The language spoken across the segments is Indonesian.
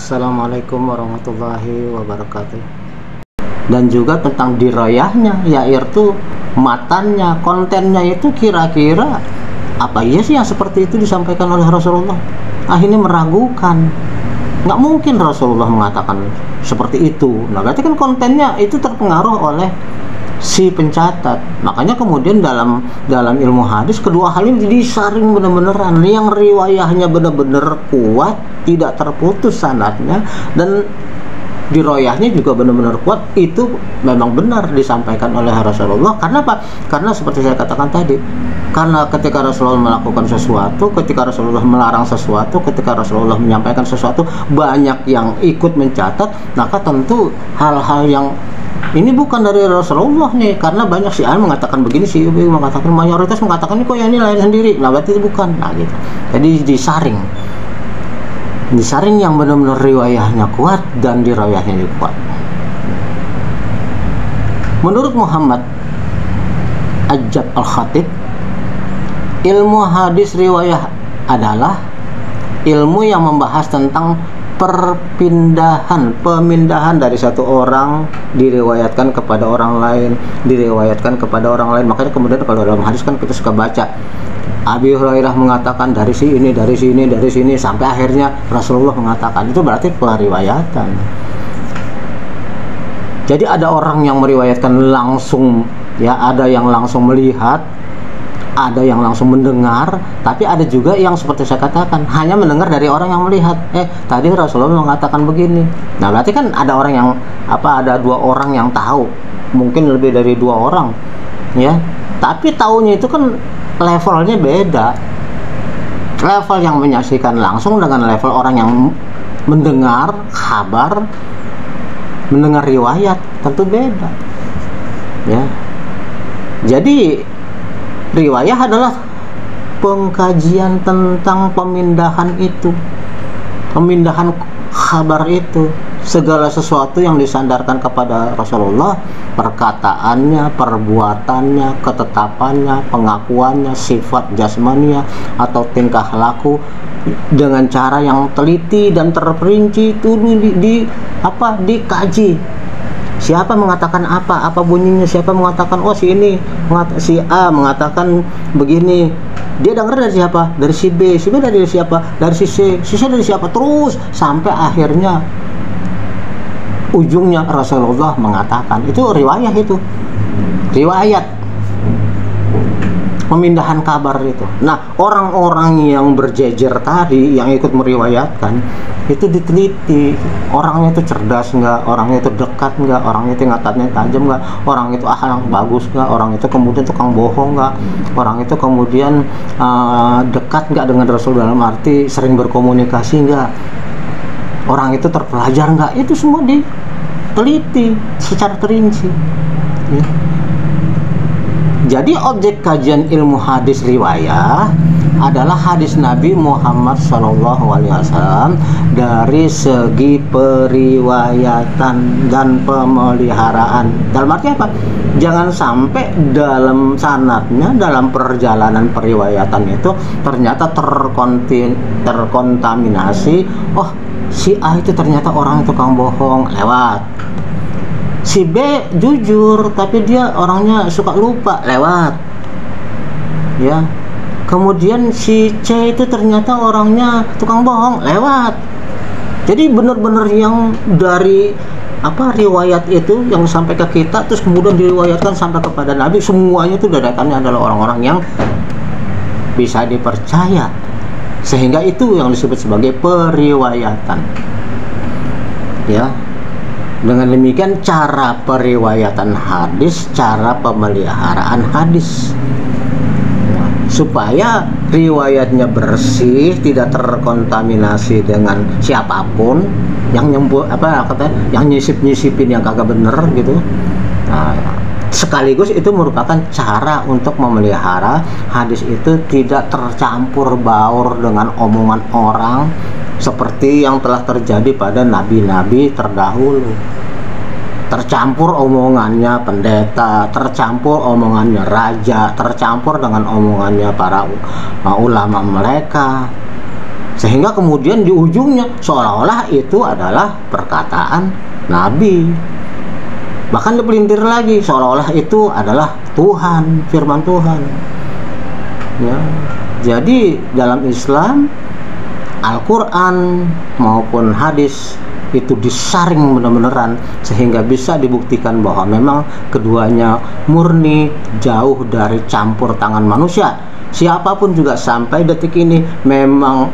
Assalamualaikum warahmatullahi wabarakatuh. Dan juga tentang dirayahnya, yaitu matannya, kontennya itu kira-kira apa iya sih yang seperti itu disampaikan oleh Rasulullah. Akhirnya meragukan, nggak mungkin Rasulullah mengatakan seperti itu. Nah berarti kan kontennya itu terpengaruh oleh si pencatat. Makanya kemudian dalam ilmu hadis kedua hal ini disaring bener-beneran, yang riwayahnya bener-bener kuat, tidak terputus sanadnya, dan diroyahnya juga benar-benar kuat, itu memang benar disampaikan oleh Rasulullah. Karena apa? Karena seperti saya katakan tadi, karena ketika Rasulullah melakukan sesuatu, ketika Rasulullah melarang sesuatu, ketika Rasulullah menyampaikan sesuatu, banyak yang ikut mencatat, maka tentu hal-hal yang ini bukan dari Rasulullah nih, karena banyak si A mengatakan begini, si B mengatakan, mayoritas mengatakan ini kok yang ini lain sendiri. Nah berarti itu bukan. Nah gitu. Jadi disaring yang benar-benar riwayahnya kuat dan diriwayahnya kuat. Menurut Muhammad Ajab Al-Khatib, ilmu hadis riwayah adalah ilmu yang membahas tentang pemindahan dari satu orang diriwayatkan kepada orang lain, Makanya kemudian kalau dalam hadis kan kita suka baca Abi Hurairah mengatakan dari sini sampai akhirnya Rasulullah mengatakan. Itu berarti periwayatan. Jadi ada orang yang meriwayatkan langsung, ya, ada yang langsung melihat, ada yang langsung mendengar, tapi ada juga yang seperti saya katakan hanya mendengar dari orang yang melihat. Tadi Rasulullah mengatakan begini. Nah berarti kan ada orang yang ada dua orang yang tahu, mungkin lebih dari dua orang, ya. Tapi tahunya itu kan levelnya beda. Level yang menyaksikan langsung dengan level orang yang mendengar kabar, mendengar riwayat, tentu beda, ya. Jadi riwayah adalah pengkajian tentang pemindahan itu, pemindahan kabar itu, segala sesuatu yang disandarkan kepada Rasulullah, perkataannya, perbuatannya, ketetapannya, pengakuannya, sifat jasmania atau tingkah laku dengan cara yang teliti dan terperinci itu dikaji. Siapa mengatakan apa bunyinya, siapa mengatakan si A mengatakan begini, dia dengar dari siapa, dari si B dari siapa, dari si C dari siapa, terus sampai akhirnya ujungnya Rasulullah mengatakan. Itu riwayat pemindahan kabar itu. Nah orang-orang yang berjejer tadi yang ikut meriwayatkan itu diteliti, orangnya itu cerdas nggak, orangnya itu dekat nggak, orangnya itu ingatannya tajam nggak, orang itu akhlak bagus nggak, orang itu kemudian tukang bohong nggak, orang itu kemudian dekat nggak dengan Rasul dalam arti sering berkomunikasi nggak, orang itu terpelajar nggak. Itu semua diteliti secara terinci, ya. Jadi objek kajian ilmu hadis riwayah adalah hadis Nabi Muhammad SAW dari segi periwayatan dan pemeliharaan. Dalam arti apa? Jangan sampai dalam sanadnya, dalam perjalanan periwayatan itu ternyata terkontaminasi. Oh, si A itu ternyata orang tukang bohong, lewat. Si B jujur tapi dia orangnya suka lupa, lewat, ya. Kemudian si C itu ternyata orangnya tukang bohong, lewat. Jadi benar-benar yang dari riwayat itu yang sampai ke kita terus kemudian diriwayatkan sampai kepada Nabi, semuanya itu dadakannya adalah orang-orang yang bisa dipercaya, sehingga itu yang disebut sebagai periwayatan, ya. Dengan demikian cara periwayatan hadis, cara pemeliharaan hadis, supaya riwayatnya bersih, tidak terkontaminasi dengan siapapun yang yang nyisip-nyisipin yang kagak bener gitu. Nah, sekaligus itu merupakan cara untuk memelihara hadis itu tidak tercampur baur dengan omongan orang seperti yang telah terjadi pada nabi-nabi terdahulu. Tercampur omongannya pendeta, tercampur omongannya raja, tercampur dengan omongannya para ulama mereka. Sehingga kemudian di ujungnya seolah-olah itu adalah perkataan Nabi. Bahkan dipelintir lagi seolah-olah itu adalah Tuhan, firman Tuhan. Ya. Jadi dalam Islam Al-Quran maupun hadis itu disaring benar-benaran sehingga bisa dibuktikan bahwa memang keduanya murni, jauh dari campur tangan manusia. Siapapun juga sampai detik ini memang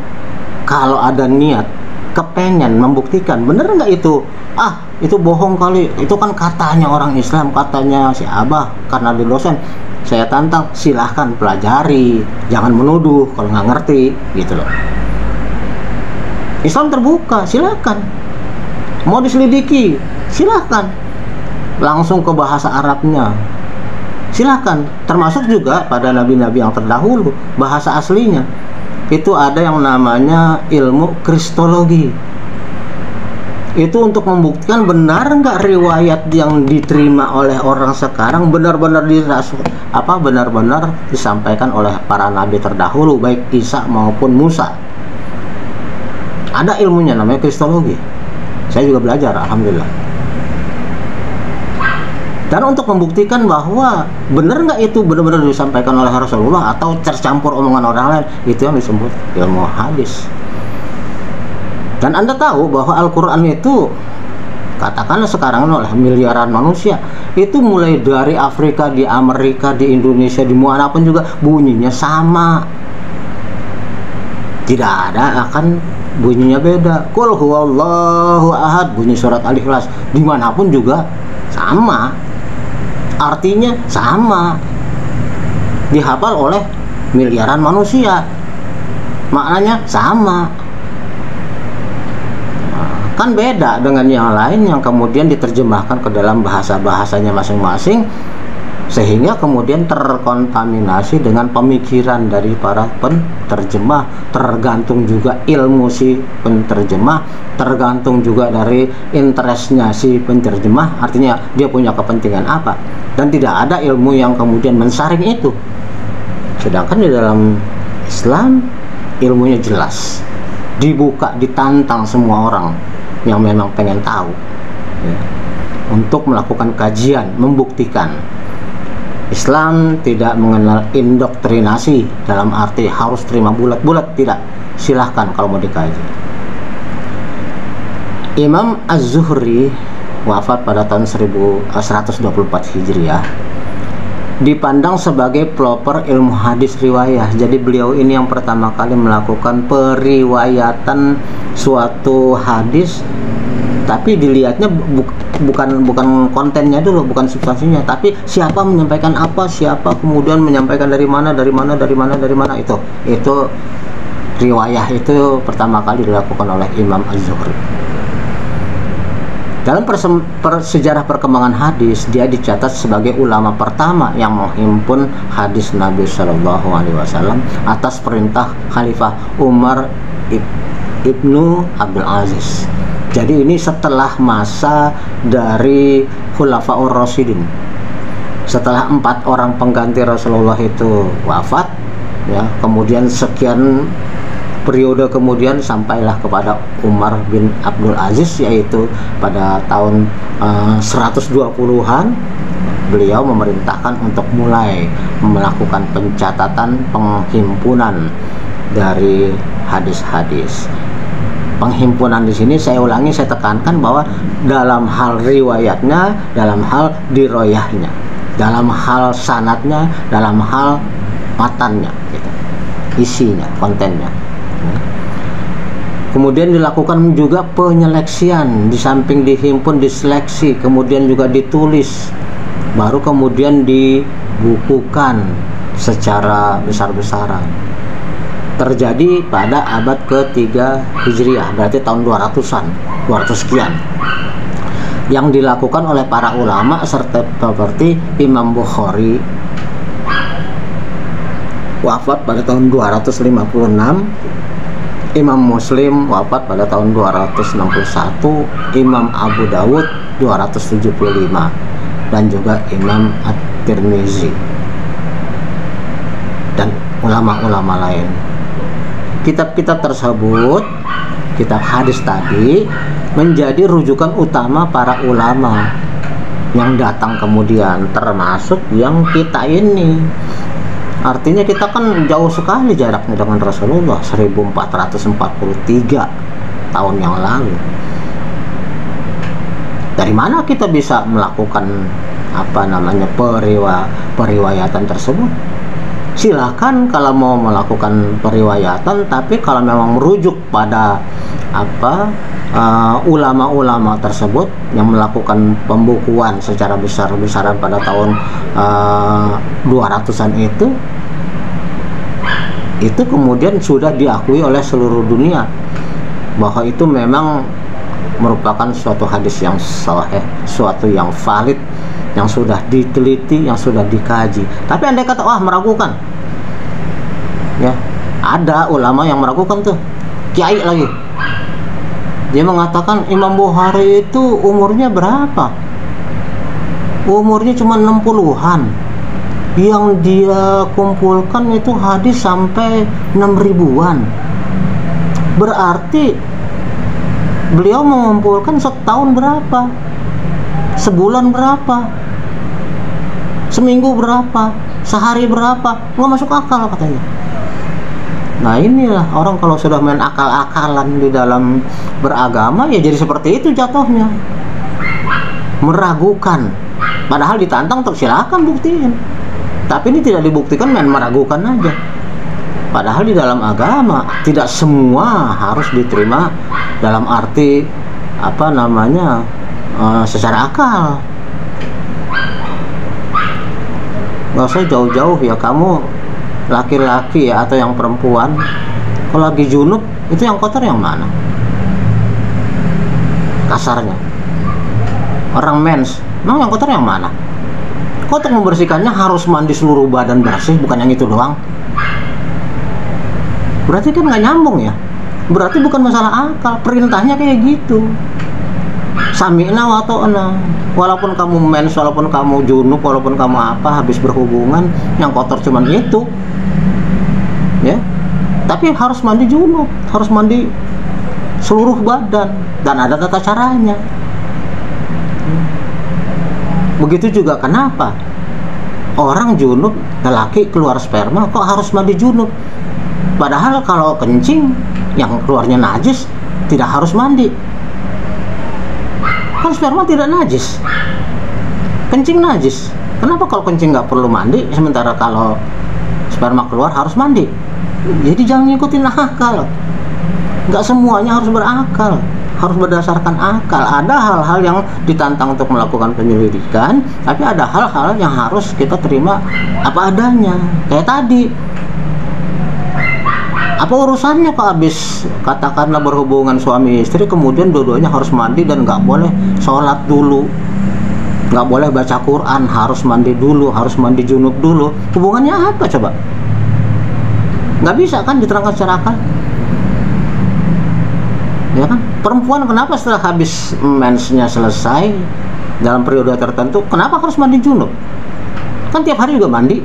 kalau ada niat kepengen membuktikan bener nggak itu bohong kali, itu kan katanya orang Islam, katanya si Abah karena di dosen, saya tantang, silahkan pelajari, jangan menuduh kalau nggak ngerti gitu loh. Islam terbuka, silakan. Mau diselidiki, silakan. Langsung ke bahasa Arabnya, silakan. Termasuk juga pada nabi-nabi yang terdahulu, bahasa aslinya itu ada yang namanya ilmu kristologi. Itu untuk membuktikan benar nggak riwayat yang diterima oleh orang sekarang benar-benar benar-benar disampaikan oleh para nabi terdahulu, baik Isa maupun Musa. Ada ilmunya namanya kristologi. Saya juga belajar, alhamdulillah. Dan untuk membuktikan bahwa benar nggak itu benar-benar disampaikan oleh Rasulullah atau tercampur omongan orang lain, itu yang disebut ilmu hadis. Dan Anda tahu bahwa Al-Quran itu, katakanlah sekarang oleh miliaran manusia, itu mulai dari Afrika, di Amerika, di Indonesia, di manapun juga bunyinya sama. Tidak ada akan bunyinya beda. Qul huwallahu ahad, bunyi surat Al-Ikhlas dimanapun juga sama, artinya sama, dihafal oleh miliaran manusia, maknanya sama. Kan beda dengan yang lain yang kemudian diterjemahkan ke dalam bahasa-bahasanya masing-masing, sehingga kemudian terkontaminasi dengan pemikiran dari para penterjemah. Tergantung juga ilmu si penterjemah, tergantung juga dari interestnya si penterjemah, artinya dia punya kepentingan apa. Dan tidak ada ilmu yang kemudian mensaring itu. Sedangkan di dalam Islam ilmunya jelas, dibuka, ditantang semua orang yang memang pengen tahu ya, untuk melakukan kajian, membuktikan. Islam tidak mengenal indoktrinasi dalam arti harus terima bulat-bulat, tidak. Silahkan kalau mau dikaji. Imam Az-Zuhri wafat pada tahun 1124 Hijriah, dipandang sebagai pelopor ilmu hadis riwayah. Jadi beliau ini yang pertama kali melakukan periwayatan suatu hadis, tapi dilihatnya bukan kontennya dulu, bukan substansinya, tapi siapa menyampaikan apa, siapa kemudian menyampaikan dari mana, itu riwayah itu pertama kali dilakukan oleh Imam Az-Zuhri. Dalam sejarah perkembangan hadis, dia dicatat sebagai ulama pertama yang menghimpun hadis Nabi Shallallahu Alaihi Wasallam atas perintah Khalifah Umar ibnu Abdul Aziz. Jadi ini setelah masa dari Khulafaur Rasyidin, setelah 4 orang pengganti Rasulullah itu wafat, ya, kemudian sekian periode kemudian sampailah kepada Umar bin Abdul Aziz, yaitu pada tahun 120-an beliau memerintahkan untuk mulai melakukan pencatatan, penghimpunan dari hadis-hadis. Penghimpunan di sini saya ulangi, saya tekankan bahwa dalam hal riwayatnya, dalam hal diroyahnya, dalam hal sanadnya, dalam hal matannya, gitu, isinya, kontennya. Kemudian dilakukan juga penyeleksian, di samping dihimpun, diseleksi, kemudian juga ditulis, baru kemudian dibukukan secara besar-besaran. Terjadi pada abad ke-3 Hijriah, berarti tahun 200-an, 200 sekian, yang dilakukan oleh para ulama seperti Imam Bukhari wafat pada tahun 256, Imam Muslim wafat pada tahun 261, Imam Abu Dawud 275, dan juga Imam At-Tirmizi dan ulama-ulama lain. kitab-kitab tersebut, kitab hadis tadi, menjadi rujukan utama para ulama yang datang kemudian, termasuk yang kita ini. Artinya kita kan jauh sekali jaraknya dengan Rasulullah, 1443 tahun yang lalu. Dari mana kita bisa melakukan periwayatan tersebut? Silakan kalau mau melakukan periwayatan, tapi kalau memang merujuk pada ulama-ulama tersebut yang melakukan pembukuan secara besar-besaran pada tahun 200-an itu kemudian sudah diakui oleh seluruh dunia bahwa itu memang merupakan suatu hadis yang sahih, suatu yang valid, yang sudah diteliti, yang sudah dikaji. Tapi andai kata meragukan, ya ada ulama yang meragukan tuh, kiai lagi, dia mengatakan Imam Bukhari itu umurnya berapa? Umurnya cuma 60-an. Yang dia kumpulkan itu hadis sampai 6.000-an. Berarti beliau mengumpulkan setahun berapa? Sebulan berapa? Seminggu berapa? Sehari berapa? Nggak masuk akal katanya. Nah inilah orang kalau sudah main akal-akalan di dalam beragama, ya jadi seperti itu jatuhnya, meragukan. Padahal ditantang silakan buktiin, tapi ini tidak dibuktikan, main meragukan aja. Padahal di dalam agama tidak semua harus diterima dalam arti secara akal. Nggak usah jauh-jauh ya, kamu laki-laki ya atau yang perempuan, kalau lagi junub itu yang kotor yang mana? Kasarnya orang mens, memang yang kotor yang mana? Kok untuk membersihkannya harus mandi seluruh badan bersih, bukan yang itu doang? Berarti kan nggak nyambung ya. Berarti bukan masalah akal, perintahnya kayak gitu. Sami'na wa ta'na. Walaupun kamu mens, walaupun kamu junub, walaupun kamu habis berhubungan, yang kotor cuman itu, ya. Tapi harus mandi junub, harus mandi seluruh badan, dan ada tata caranya. Begitu juga kenapa orang junub, lelaki keluar sperma kok harus mandi junub? Padahal kalau kencing yang keluarnya najis tidak harus mandi. Kan sperma tidak najis, kencing najis. Kenapa kalau kencing nggak perlu mandi, sementara kalau sperma keluar harus mandi? Jadi jangan ngikutin akal. Nggak semuanya harus berakal, harus berdasarkan akal. Ada hal-hal yang ditantang untuk melakukan penyelidikan, tapi ada hal-hal yang harus kita terima apa adanya. Kayak tadi, apa urusannya kok habis katakanlah berhubungan suami istri, kemudian dua-duanya harus mandi dan nggak boleh sholat dulu, nggak boleh baca Quran, harus mandi dulu, harus mandi junub dulu? Hubungannya apa coba? Nggak bisa kan diterangkan secara akal, ya kan? Perempuan kenapa setelah habis mensnya selesai dalam periode tertentu, kenapa harus mandi junub? Kan tiap hari juga mandi.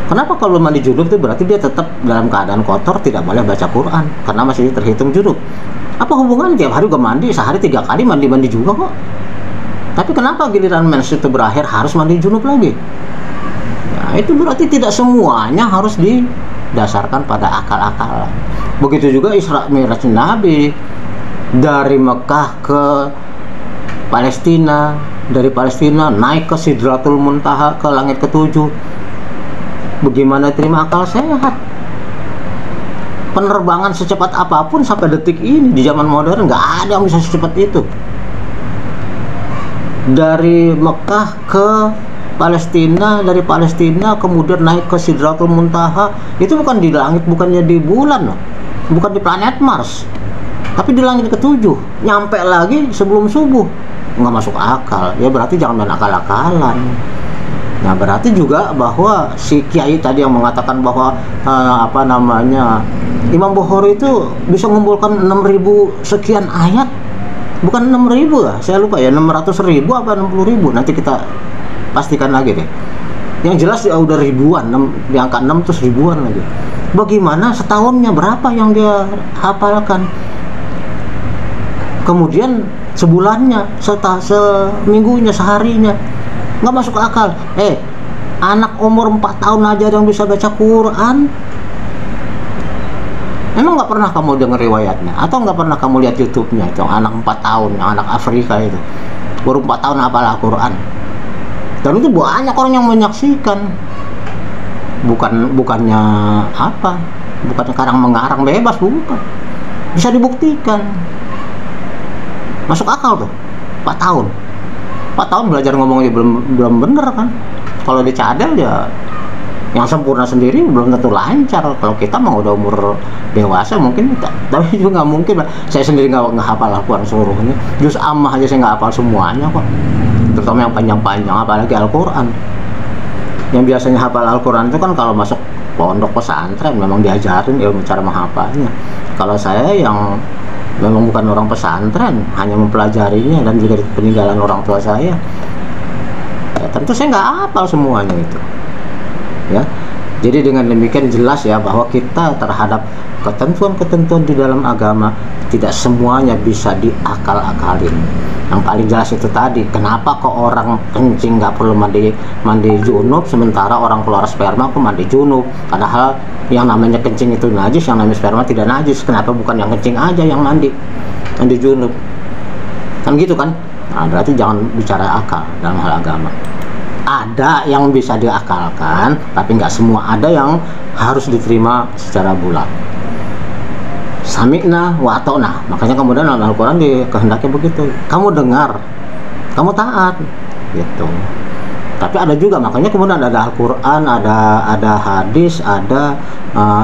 Kenapa kalau mandi junub itu berarti dia tetap dalam keadaan kotor, tidak boleh baca Quran karena masih terhitung junub? Apa hubungan? Tiap hari juga mandi, sehari 3 kali mandi juga kok. Tapi kenapa giliran mens itu berakhir harus mandi junub lagi? Ya, itu berarti tidak semuanya harus didasarkan pada akal-akalan. Begitu juga Isra Mi'raj Nabi dari Mekah ke Palestina, dari Palestina naik ke Sidratul Muntaha, ke langit ke-7. Bagaimana terima akal sehat? Penerbangan secepat apapun sampai detik ini di zaman modern nggak ada yang bisa secepat itu. Dari Mekah ke Palestina, dari Palestina kemudian naik ke Sidratul Muntaha, itu bukan di langit, bukannya di bulan loh, bukan di planet Mars, tapi di langit ke-7. Nyampe lagi sebelum subuh. Nggak masuk akal. Ya berarti jangan main akal-akalan. Nah berarti juga bahwa si kiai tadi yang mengatakan bahwa Imam Bukhari itu bisa mengumpulkan 6.000 sekian ayat, bukan 6.000 ya, saya lupa ya, 600.000 apa 60.000, nanti kita pastikan lagi deh. Yang jelas ya udah ribuan, di angka 6 terus ribuan lagi. Bagaimana setahunnya berapa yang dia hafalkan, kemudian sebulannya, seminggunya, seharinya, nggak masuk akal. Anak umur 4 tahun aja yang bisa baca Quran. Emang nggak pernah kamu dengar riwayatnya? Atau nggak pernah kamu lihat YouTube-nya itu anak 4 tahun, anak Afrika itu baru 4 tahun hafal Al-Quran? Dan itu banyak orang yang menyaksikan. Bukannya apa? Bukannya karang-mengarang bebas, bukan. Bisa dibuktikan. Masuk akal tuh. 4 tahun. 4 tahun belajar ngomongnya belum bener kan? Kalau dicadel ya yang sempurna sendiri belum tentu lancar. Kalau kita mau udah umur dewasa mungkin, tapi juga nggak mungkin. Saya sendiri nggak hafal Al-Quran seluruhnya. Juz Ammah aja saya nggak hafal semuanya kok, terutama yang panjang-panjang, apalagi Al-Quran. Yang biasanya hafal Al-Quran itu kan kalau masuk pondok pesantren memang diajarin ilmu cara menghafalnya. Kalau saya yang memang bukan orang pesantren, hanya mempelajarinya dan juga peninggalan orang tua saya, ya tentu saya nggak hafal semuanya itu. Ya, jadi dengan demikian jelas ya bahwa kita terhadap ketentuan-ketentuan di dalam agama tidak semuanya bisa diakal-akalin. Yang paling jelas itu tadi, kenapa kok orang kencing nggak perlu mandi junub, sementara orang keluar sperma kok mandi junub? Padahal yang namanya kencing itu najis, yang namanya sperma tidak najis. Kenapa bukan yang kencing aja yang mandi junub? Kan gitu kan? Nah, berarti jangan bicara akal dalam hal agama. Ada yang bisa diakalkan, tapi nggak semua. Ada yang harus diterima secara bulat. Sami'na wa ata'na. Makanya kemudian dalam Al-Quran dikehendaki begitu. Kamu dengar, kamu taat, gitu. Tapi ada juga, makanya kemudian ada Al-Quran, ada hadis, ada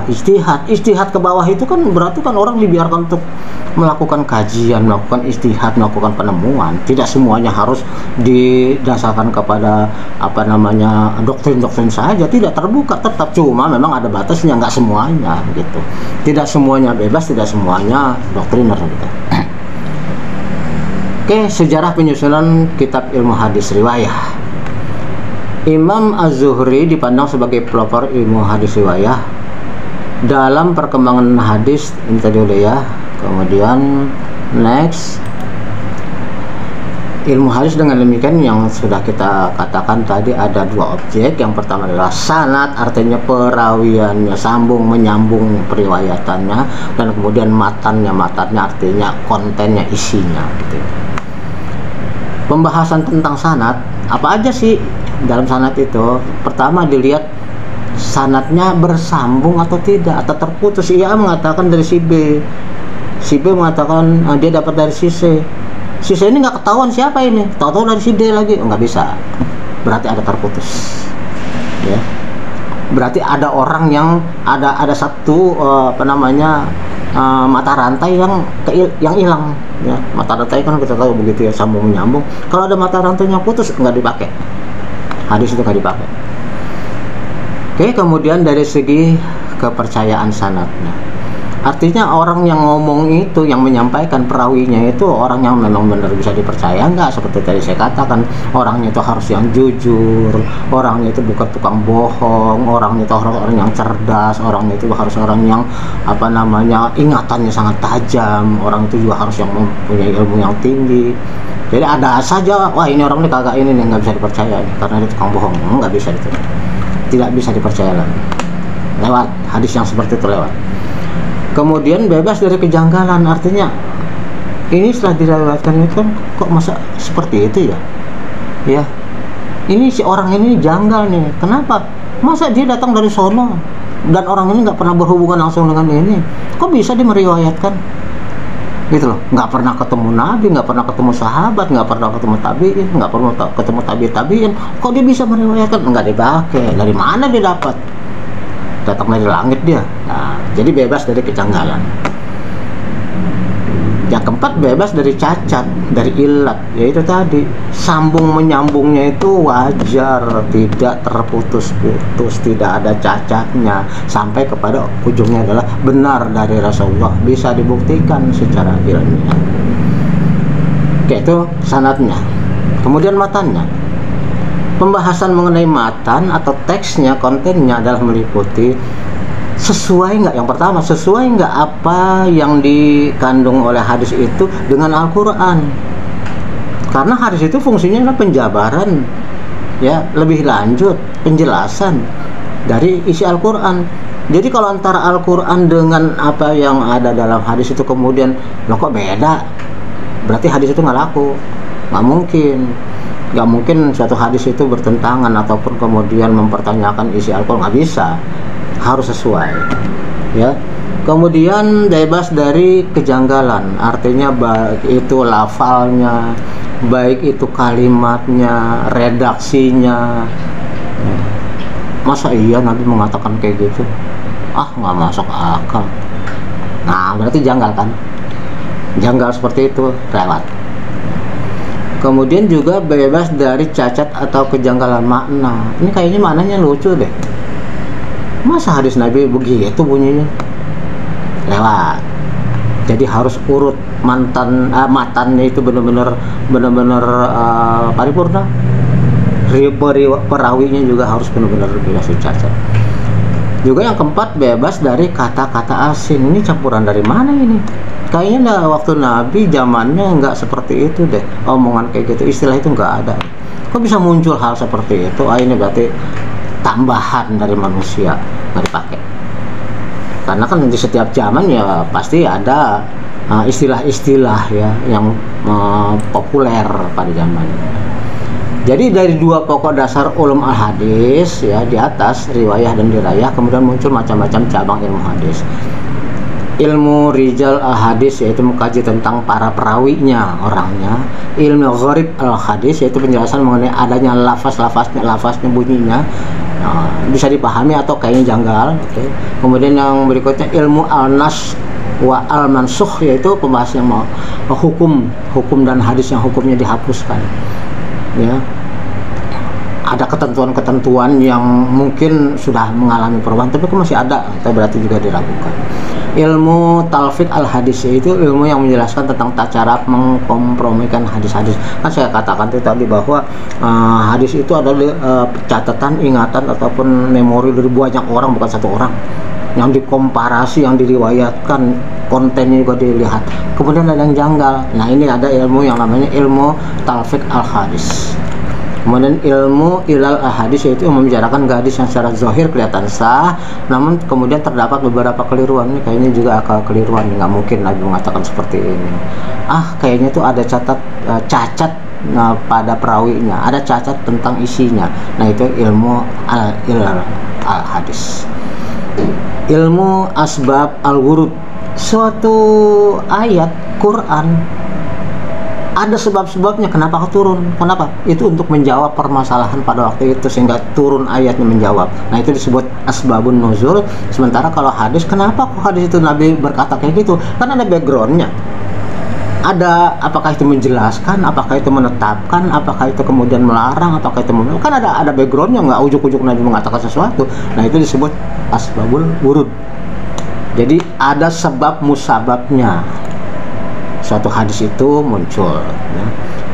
ijtihad. Ijtihad ke bawah itu kan berarti kan orang dibiarkan untuk melakukan kajian, melakukan ijtihad, melakukan penemuan. Tidak semuanya harus didasarkan kepada doktrin-doktrin saja. Tidak, terbuka tetap, cuma memang ada batasnya, nggak semuanya gitu. Tidak semuanya bebas, tidak semuanya doktriner gitu. Oke, sejarah penyusunan kitab ilmu hadis riwayah. Imam Az-Zuhri dipandang sebagai pelopor ilmu hadis riwayah. Dalam perkembangan hadis ini tadi udah ya. Kemudian next, ilmu hadis dengan demikian yang sudah kita katakan tadi ada dua objek. Yang pertama adalah sanad, artinya perawiannya, sambung menyambung periwayatannya, dan kemudian matannya artinya kontennya, isinya gitu. Pembahasan tentang sanad, apa aja sih dalam sanad itu? Pertama dilihat sanadnya bersambung atau tidak, atau terputus. Ia mengatakan dari si B, si B mengatakan dia dapat dari si C. Si C ini nggak ketahuan siapa ini, tahu-tahu dari si D lagi, nggak bisa. Berarti ada terputus, ya. Berarti ada orang yang ada satu mata rantai yang hilang, ya. Mata rantai kan kita tahu begitu ya, sambung menyambung. Kalau ada mata rantainya putus, nggak dipakai, hadis itu nggak dipakai. Oke, kemudian dari segi kepercayaan sanadnya, artinya orang yang ngomong itu, yang menyampaikan perawinya itu orang yang memang benar bisa dipercaya nggak? Seperti tadi saya katakan, orangnya itu harus yang jujur, orangnya itu bukan tukang bohong, orangnya itu orang yang cerdas, orangnya itu harus orang yang ingatannya sangat tajam, orang itu juga harus yang mempunyai ilmu yang tinggi. Jadi ada saja, wah ini orang ini kagak, ini nih nggak bisa dipercaya nih, karena dia tukang bohong, nggak bisa itu, tidak bisa dipercaya lagi. Lewat hadis yang seperti itu lewat. Kemudian bebas dari kejanggalan, artinya ini setelah diriwayatkan itu kan kok masa seperti itu ya? Ya, ini si orang ini janggal nih. Kenapa? Masa dia datang dari sono dan orang ini nggak pernah berhubungan langsung dengan ini? Kok bisa dia meriwayatkan? Gitu loh. Nggak pernah ketemu Nabi, nggak pernah ketemu sahabat, nggak pernah ketemu tabiin, nggak pernah ketemu tabiin. Kok dia bisa meriwayatkan? Nggak dipakai. Dari mana dia dapat? Datang dari langit dia. Nah, jadi bebas dari kejanggalan. Yang keempat, bebas dari cacat, dari ilat, yaitu tadi sambung menyambungnya itu wajar, tidak terputus-putus, tidak ada cacatnya, sampai kepada ujungnya adalah benar dari Rasulullah, bisa dibuktikan secara ilmiah. Oke, itu sanadnya. Kemudian matannya. Pembahasan mengenai matan atau teksnya, kontennya adalah meliputi sesuai nggak, yang pertama sesuai nggak apa yang dikandung oleh hadis itu dengan Al-Quran. Karena hadis itu fungsinya adalah penjabaran, ya, lebih lanjut penjelasan dari isi Al-Quran. Jadi kalau antara Al-Quran dengan apa yang ada dalam hadis itu kemudian loh kok beda, berarti hadis itu nggak laku. Nggak mungkin suatu hadis itu bertentangan ataupun kemudian mempertanyakan isi Al-Quran, nggak bisa, harus sesuai, ya. Kemudian bebas dari kejanggalan, artinya baik itu lafalnya, baik itu kalimatnya, redaksinya. Masa iya Nabi mengatakan kayak gitu? Nggak masuk akal. Nah, berarti janggal kan? Janggal seperti itu, lewat. Kemudian juga bebas dari cacat atau kejanggalan makna. Ini kayaknya maknanya lucu deh. Masa hadis Nabi begitu bunyinya? Lewat. Jadi harus urut matannya itu benar-benar paripurna. Perawinya juga harus benar-benar bebas cacat. Juga yang keempat, bebas dari kata-kata asing. Ini campuran dari mana ini? Kayaknya waktu Nabi zamannya nggak seperti itu deh, omongan kayak gitu, istilah itu nggak ada. Kok bisa muncul hal seperti itu? Ini berarti tambahan dari manusia, nggak dipakai. Karena kan di setiap zaman ya pasti ada istilah-istilah ya yang populer pada zamannya. Jadi dari dua pokok dasar ulum al-hadis ya di atas, riwayah dan dirayah, kemudian muncul macam-macam cabang ilmu hadis. Ilmu rijal al-hadis yaitu mengkaji tentang para perawinya, orangnya. Ilmu gharib al-hadis yaitu penjelasan mengenai adanya lafaznya bunyinya, bisa dipahami atau kayaknya janggal. Okay. Kemudian yang berikutnya ilmu al-nas wa al-mansukh yaitu pembahasan hukum dan hadis yang hukumnya dihapuskan. Ya, ada ketentuan-ketentuan yang mungkin sudah mengalami perubahan tapi kok masih ada, berarti juga dilakukan. Ilmu talfiq al-hadis yaitu ilmu yang menjelaskan tentang tata cara mengkompromikan hadis-hadis. Kan saya katakan tadi bahwa hadis itu adalah catatan, ingatan ataupun memori dari banyak orang, bukan satu orang, yang dikomparasi, yang diriwayatkan, kontennya juga dilihat. Kemudian ada yang janggal. Nah, ini ada ilmu yang namanya ilmu talfiq al-hadis. Kemudian ilmu ilal al-hadis yaitu membicarakan hadis yang secara zahir kelihatan sah, namun kemudian terdapat beberapa keliruan. Ini kayaknya juga akal keliruan, nggak mungkin Nabi mengatakan seperti ini. Kayaknya tuh ada cacat pada perawinya, ada cacat tentang isinya. Nah, itu ilmu ilal al-hadis. Ilmu asbab al-wurud, suatu ayat Quran ada sebab-sebabnya kenapa turun. Kenapa? Itu untuk menjawab permasalahan pada waktu itu sehingga turun ayatnya menjawab. Nah, itu disebut asbabun nuzul. Sementara kalau hadis, kenapa kok hadis itu Nabi berkata kayak gitu? Kan ada backgroundnya. Ada, apakah itu menjelaskan, apakah itu menetapkan, apakah itu kemudian melarang, apakah itu kan ada backgroundnya, nggak ujuk-ujuk Nabi mengatakan sesuatu. Nah, itu disebut asbabul wurud. Jadi ada sebab musababnya suatu hadis itu muncul ya.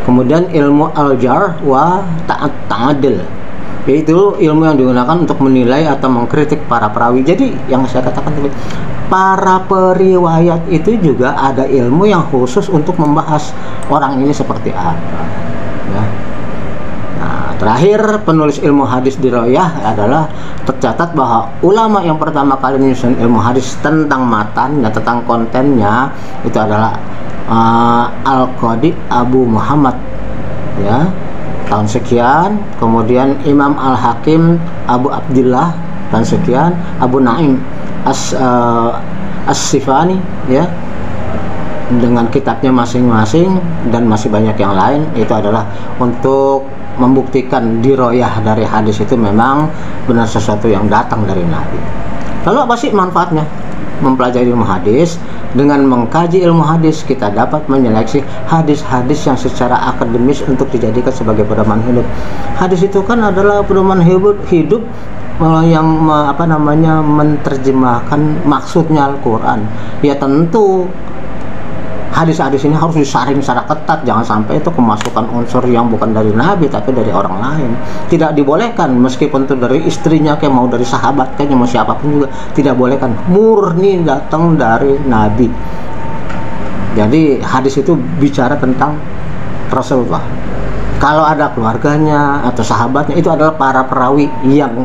Kemudian ilmu al-jar wa ta'adil yaitu ilmu yang digunakan untuk menilai atau mengkritik para perawi. Jadi yang saya katakan tadi, para periwayat itu juga ada ilmu yang khusus untuk membahas orang ini seperti apa ya. Nah, terakhir penulis ilmu hadis dirayah adalah tercatat bahwa ulama yang pertama kali menyusun ilmu hadis tentang matan dan tentang kontennya itu adalah Al-Qadi Abu Muhammad ya, tahun sekian. Kemudian Imam Al-Hakim Abu Abdullah tahun sekian. Abu Naim As-Sifani ya, dengan kitabnya masing-masing, dan masih banyak yang lain. Itu adalah untuk membuktikan diroyah dari hadis itu memang benar sesuatu yang datang dari Nabi. Lalu apa sih manfaatnya mempelajari ilmu hadis? Dengan mengkaji ilmu hadis, kita dapat menyeleksi hadis-hadis yang secara akademis untuk dijadikan sebagai pedoman hidup. Hadis itu kan adalah pedoman hidup yang menerjemahkan maksudnya Al-Quran. Ya tentu hadis-hadis ini harus disaring secara ketat, jangan sampai itu kemasukan unsur yang bukan dari Nabi tapi dari orang lain. Tidak dibolehkan, meskipun itu dari istrinya kayak mau dari sahabat kayak mau siapapun juga tidak bolehkan, murni datang dari Nabi. Jadi hadis itu bicara tentang Rasulullah. Kalau ada keluarganya atau sahabatnya, itu adalah para perawi yang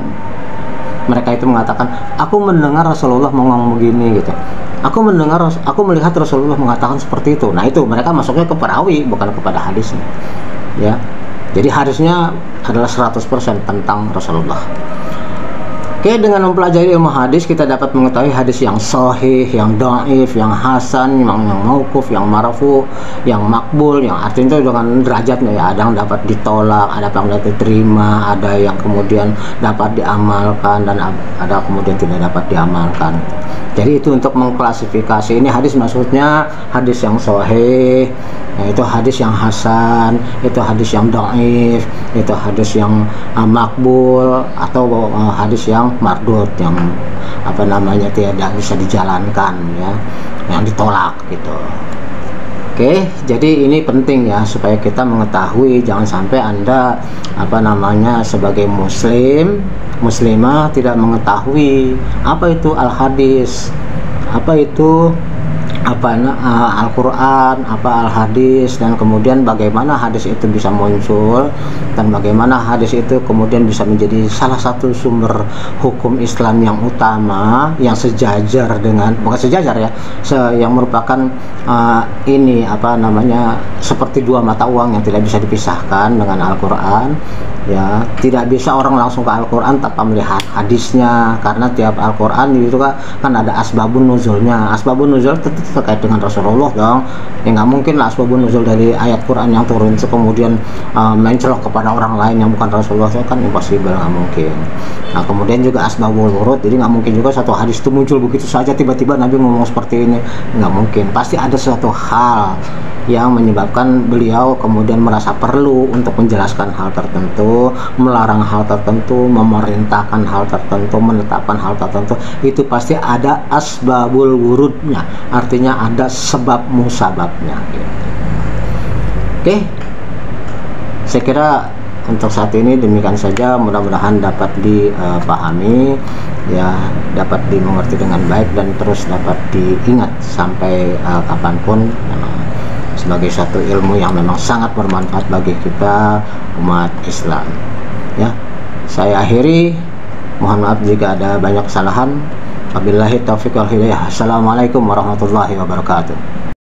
mereka itu mengatakan, aku mendengar Rasulullah ngomong begini gitu. Aku melihat Rasulullah mengatakan seperti itu. Nah, itu mereka masuknya ke perawi, bukan kepada hadisnya. Ya. Jadi hadisnya adalah 100% tentang Rasulullah. Oke, dengan mempelajari ilmu hadis kita dapat mengetahui hadis yang sahih, yang dhaif, yang hasan, yang mauquf, yang marfu, yang makbul, yang artinya itu dengan derajatnya ya. Ada yang dapat ditolak, ada yang dapat diterima, ada yang kemudian dapat diamalkan, dan ada kemudian tidak dapat diamalkan. Jadi itu untuk mengklasifikasi, ini hadis maksudnya hadis yang sahih, itu hadis yang hasan, itu hadis yang dhaif, itu hadis yang makbul, atau hadis yang mardud, yang apa namanya tidak bisa dijalankan ya, yang ditolak gitu. Oke, jadi ini penting ya supaya kita mengetahui, jangan sampai Anda apa namanya sebagai muslimah tidak mengetahui apa itu al-hadis, apa itu Al-Quran, apa al-hadis, dan kemudian bagaimana hadis itu bisa muncul, dan bagaimana hadis itu kemudian bisa menjadi salah satu sumber hukum Islam yang utama, yang sejajar dengan, bukan sejajar ya, yang merupakan ini apa namanya seperti dua mata uang yang tidak bisa dipisahkan dengan Al-Quran. Ya, tidak bisa orang langsung ke Al-Quran tanpa melihat hadisnya, karena tiap Al-Quran itu kan ada asbabun nuzulnya. Asbabun nuzul tentu terkait dengan Rasulullah dong. Ya nggak mungkin lah asbabun nuzul dari ayat Quran yang turun kemudian mencelok kepada orang lain yang bukan Rasulullah, itu kan impossible, nggak mungkin. Nah, kemudian juga asbabul wurud, jadi nggak mungkin juga satu hadis itu muncul begitu saja tiba-tiba Nabi ngomong seperti ini, nggak mungkin. Pasti ada suatu hal yang menyebabkan beliau kemudian merasa perlu untuk menjelaskan hal tertentu, melarang hal tertentu, memerintahkan hal tertentu, menetapkan hal tertentu. Itu pasti ada asbabul wurudnya, artinya ada sebab musababnya gitu. Oke, saya kira untuk saat ini demikian saja, mudah-mudahan dapat dipahami ya, dapat dimengerti dengan baik, dan terus dapat diingat sampai kapanpun, sebagai satu ilmu yang memang sangat bermanfaat bagi kita umat Islam ya. Saya akhiri, mohon maaf jika ada banyak kesalahan. Wabillahi taufiq wal hidayah. Assalamualaikum warahmatullahi wabarakatuh.